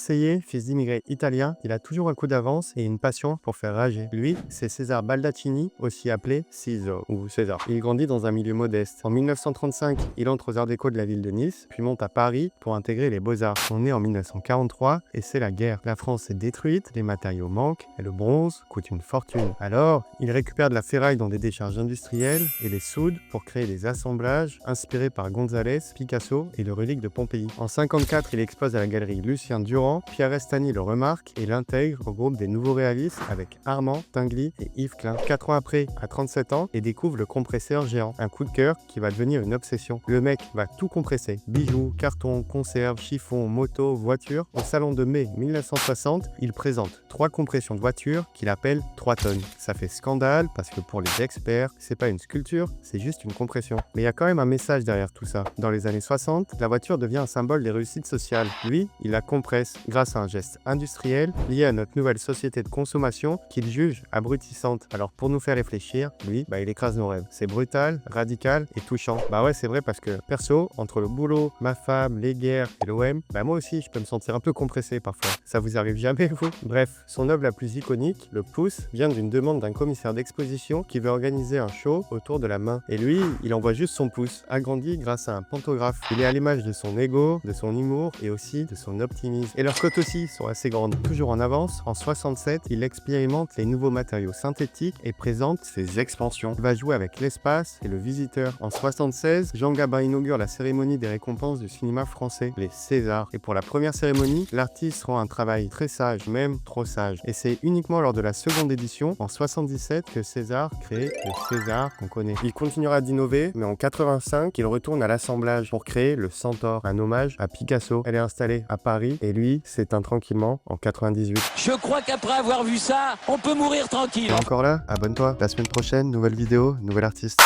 Marseillais, fils d'immigrés italiens, il a toujours un coup d'avance et une passion pour faire rager. Lui, c'est César Baldaccini, aussi appelé Ciso ou César. Il grandit dans un milieu modeste. En 1935, il entre aux Arts Déco de la ville de Nice, puis monte à Paris pour intégrer les Beaux-Arts. On est en 1943 et c'est la guerre. La France est détruite, les matériaux manquent et le bronze coûte une fortune. Alors, il récupère de la ferraille dans des décharges industrielles et les soude pour créer des assemblages inspirés par Gonzalez, Picasso et le relique de Pompéi. En 1954, il expose à la galerie Lucien Durand. Pierre Restany le remarque et l'intègre au groupe des nouveaux réalistes avec Armand, Tinguely et Yves Klein. 4 ans après, à 37 ans, il découvre le compresseur géant, un coup de cœur qui va devenir une obsession. Le mec va tout compresser, bijoux, cartons, conserves, chiffons, motos, voitures. Au salon de mai 1960, il présente 3 compressions de voitures qu'il appelle 3 tonnes. Ça fait scandale parce que pour les experts, c'est pas une sculpture, c'est juste une compression. Mais il y a quand même un message derrière tout ça. Dans les années 60, la voiture devient un symbole des réussites sociales. Lui, il la compresse grâce à un geste industriel lié à notre nouvelle société de consommation qu'il juge abrutissante. Alors pour nous faire réfléchir, lui, il écrase nos rêves. C'est brutal, radical et touchant. Bah ouais, c'est vrai parce que perso, entre le boulot, ma femme, les guerres et l'OM, moi aussi je peux me sentir un peu compressé parfois. Ça vous arrive jamais vous? Bref, son œuvre la plus iconique, le pouce, vient d'une demande d'un commissaire d'exposition qui veut organiser un show autour de la main. Et lui, il envoie juste son pouce, agrandi grâce à un pantographe. Il est à l'image de son ego, de son humour et aussi de son optimisme. Et leurs côtes aussi sont assez grandes. Toujours en avance, en 67, il expérimente les nouveaux matériaux synthétiques et présente ses expansions. Il va jouer avec l'espace et le visiteur. En 76, Jean Gabin inaugure la cérémonie des récompenses du cinéma français, les Césars. Et pour la première cérémonie, l'artiste rend un travail très sage, même trop sage. Et c'est uniquement lors de la seconde édition, en 77, que César crée le César qu'on connaît. Il continuera d'innover, mais en 85, il retourne à l'assemblage pour créer le Centaure, un hommage à Picasso. Elle est installée à Paris et lui s'éteint tranquillement en 98. Je crois qu'après avoir vu ça, on peut mourir tranquille. Et encore là, abonne-toi. La semaine prochaine, nouvelle vidéo, nouvel artiste.